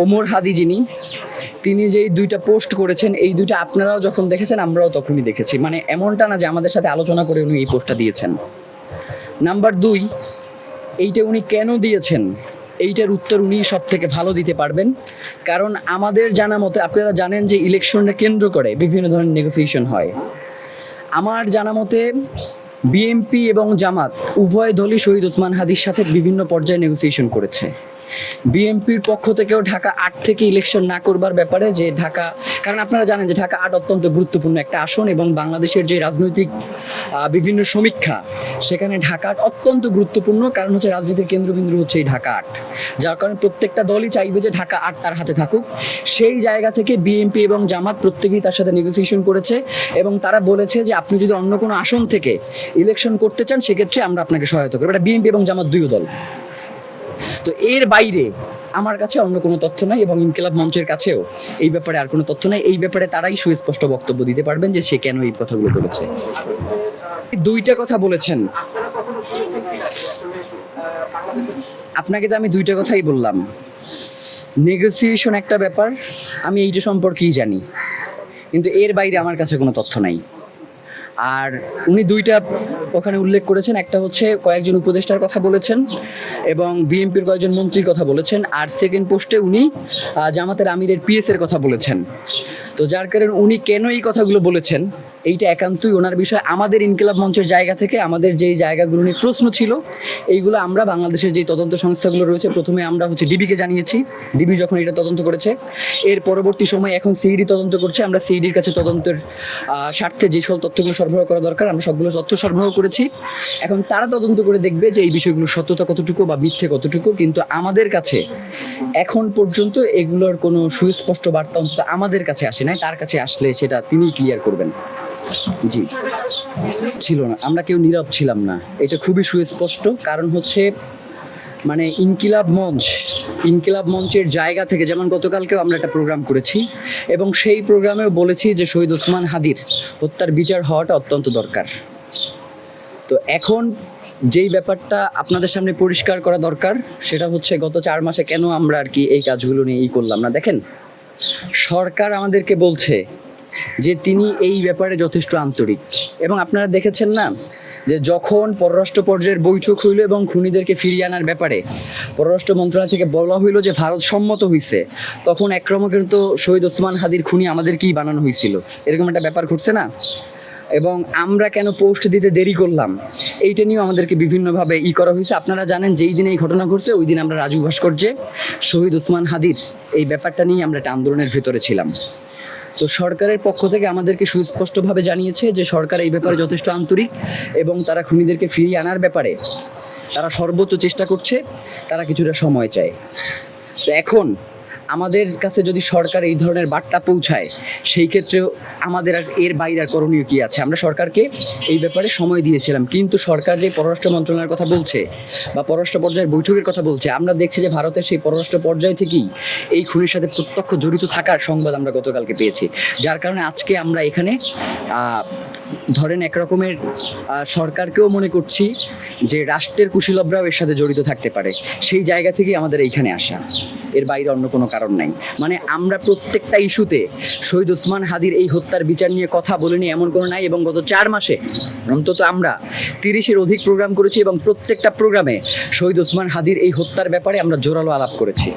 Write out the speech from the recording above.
ওমর হাদি যিনি, তিনি যেই দুইটা পোস্ট করেছেন, এই দুইটা আপনারাও যখন দেখেছেন আমরাও তখনই দেখেছি। মানে এমনটা না যে আমাদের সাথে আলোচনা করে উনি এই পোস্টটা দিয়েছেন। নাম্বার 2, এইটা উনি কেন দিয়েছেন এইটার উত্তর উনি সব থেকে ভালো দিতে পারবেন। কারণ আমাদের জানা মতে, আপনারা জানেন যে ইলেকশনকে কেন্দ্র করে বিভিন্ন ধরনের নেগোসিয়েশন হয়। আমার জানা মতে বিএনপি এবং জামাত উভয় দলই শহীদ ওসমান হাদির সাথে বিভিন্ন পর্যায়ে নেগোসিয়েশন করেছে। বিএনপির পক্ষ থেকেও ঢাকা 8 থেকে ইলেকশন না করবার ব্যাপারে, যে ঢাকা, কারণ আপনারা জানেন যে ঢাকা 8 অত্যন্ত গুরুত্বপূর্ণ একটা আসন এবং বাংলাদেশের যে রাজনৈতিক বিভিন্ন সমীক্ষা, সেখানে ঢাকা 8 অত্যন্ত গুরুত্বপূর্ণ। কারণ হচ্ছে রাজনীতির কেন্দ্রবিন্দু হচ্ছে এই ঢাকা 8, যার কারণে প্রত্যেকটা দলই চাইবে যে ঢাকা 8 তার হাতে থাকুক। সেই জায়গা থেকে বিএনপি এবং জামাত প্রত্যেকেই তার সাথে নেগোসিয়েশন করেছে এবং তারা বলেছে যে আপনি যদি অন্য কোনো আসন থেকে ইলেকশন করতে চান সেক্ষেত্রে আমরা আপনাকে সহায়তা করবো। এটা বিএনপি এবং জামাত দুই দল। তো এর বাইরে আমার কাছে অন্য কোনো তথ্য নাই এবং ইনকিলাব মঞ্চের কাছেও এই ব্যাপারে আর কোনো তথ্য নাই। এই ব্যাপারে তারাই সুস্পষ্ট বক্তব্য দিতে পারবেন যে সে কেন এই কথাগুলো বলেছে। দুইটা কথা বলেছেন, আপনাকে তো আমি দুইটা কথাই বললাম। নেগোসিয়েশন একটা ব্যাপার, আমি এইটা সম্পর্কেই জানি, কিন্তু এর বাইরে আমার কাছে কোনো তথ্য নাই। আর উনি দুইটা ওখানে উল্লেখ করেছেন, একটা হচ্ছে কয়েকজন উপদেষ্টার কথা বলেছেন এবং বিএনপির কয়েকজন মন্ত্রীর কথা বলেছেন, আর সেকেন্ড পোস্টে উনি জামাতের আমিরের পিএসের কথা বলেছেন। তো যার কারণে উনি কেন এই কথাগুলো বলেছেন এইটা একান্তই ওনার বিষয়। আমাদের ইনকিলাব মঞ্চের জায়গা থেকে আমাদের যেই জায়গাগুলো নিয়ে প্রশ্ন ছিল, এইগুলো আমরা বাংলাদেশের যেই তদন্ত সংস্থাগুলো রয়েছে, প্রথমে আমরা হচ্ছে ডিবিকে জানিয়েছি। ডিবি যখন এটা তদন্ত করেছে, এর পরবর্তী সময় এখন সিইডি তদন্ত করছে। আমরা সিইডির কাছে তদন্তের স্বার্থে যে সকল তথ্যগুলো সরবরাহ করা দরকার আমরা সবগুলো তথ্য সরবরাহ করেছি। এখন তারা তদন্ত করে দেখবে যে এই বিষয়গুলোর সত্যতা কতটুকু বা মিথ্যে কতটুকু। কিন্তু আমাদের কাছে এখন পর্যন্ত এগুলোর কোনো সুস্পষ্ট বার্তা অন্তত আমাদের কাছে আসে নাই। তার কাছে আসলে সেটা তিনিই ক্লিয়ার করবেন। জি, ছিল না, আমরা কেউ নীরব ছিলাম না, এটা খুবই সুস্পষ্ট। কারণ হচ্ছে মানে ইনকিলাব মঞ্চের জায়গা থেকে, যেমন গতকালকেও আমরা একটা প্রোগ্রাম করেছি এবং সেই প্রোগ্রামেও বলেছি যে শহীদ ওসমান হাদির হত্যার বিচার হওয়াটা অত্যন্ত দরকার। তো এখন যেই ব্যাপারটা আপনাদের সামনে পরিষ্কার করা দরকার সেটা হচ্ছে গত 4 মাসে কেন আমরা আর কি এই কাজগুলো নিয়ে করলাম না। দেখেন, সরকার আমাদেরকে বলছে যে তিনি এই ব্যাপারে যথেষ্ট আন্তরিক, এবং আপনারা দেখেছেন না যে যখন পররাষ্ট্র পর্যায়ের বৈঠক হইল এবং খুনিদেরকে ফিরিয়ে আনার ব্যাপারে পররাষ্ট্র মন্ত্রণালয় থেকে বলা হইল যে ভারত সম্মত হয়েছে, তখন একরকম কিন্তু শহীদ ওসমান হাদির খুনি আমাদেরকেই বানানো হয়েছিল, এরকম একটা ব্যাপার ঘটছে না। এবং আমরা কেন পোস্ট দিতে দেরি করলাম এইটা নিয়েও আমাদেরকে বিভিন্নভাবে করা হয়েছে। আপনারা জানেন যেই দিনে এই ঘটনা ঘটছে ওই দিন আমরা রাজু ভাস্কর্যে শহীদ ওসমান হাদির এই ব্যাপারটা নিয়ে আমরা একটা আন্দোলনের ভিতরে ছিলাম। তো সরকারের পক্ষ থেকে আমাদেরকে সুস্পষ্টভাবে জানিয়েছে যে সরকার এই ব্যাপারে যথেষ্ট আন্তরিক এবং তারা খুনিদেরকে ফিরিয়ে আনার ব্যাপারে তারা সর্বোচ্চ চেষ্টা করছে, তারা কিছুটা সময় চায়। তো এখন আমাদের কাছে যদি সরকার এই ধরনের বার্তা পৌঁছায়, সেই ক্ষেত্রেও আমাদের আর এর বাইরে আর করণীয় কী আছে? আমরা সরকারকে এই ব্যাপারে সময় দিয়েছিলাম, কিন্তু সরকার যে পররাষ্ট্র মন্ত্রণালয়ের কথা বলছে বা পররাষ্ট্র পর্যায়ের বৈঠকের কথা বলছে, আমরা দেখছি যে ভারতের সেই পররাষ্ট্র পর্যায় থেকেই এই খুনের সাথে প্রত্যক্ষ জড়িত থাকার সংবাদ আমরা গতকালকে পেয়েছি। যার কারণে আজকে আমরা এখানে ধরেন একরকমের সরকারকেও মনে করছি যে রাষ্ট্রের কুশীলবরাও এর সাথে জড়িত থাকতে পারে, সেই জায়গা থেকেই আমাদের এইখানে আসা, এর বাইরে অন্য কোনো কারণ নাই। মানে আমরা প্রত্যেকটা ইস্যুতে শহীদ ওসমান হাদির এই হত্যার বিচার নিয়ে কথা বলিনি এমন কোনো নাই, এবং গত 4 মাসে অন্তত আমরা 30-এর অধিক প্রোগ্রাম করেছি এবং প্রত্যেকটা প্রোগ্রামে শহীদ ওসমান হাদির এই হত্যার ব্যাপারে আমরা জোরালো আলাপ করেছি।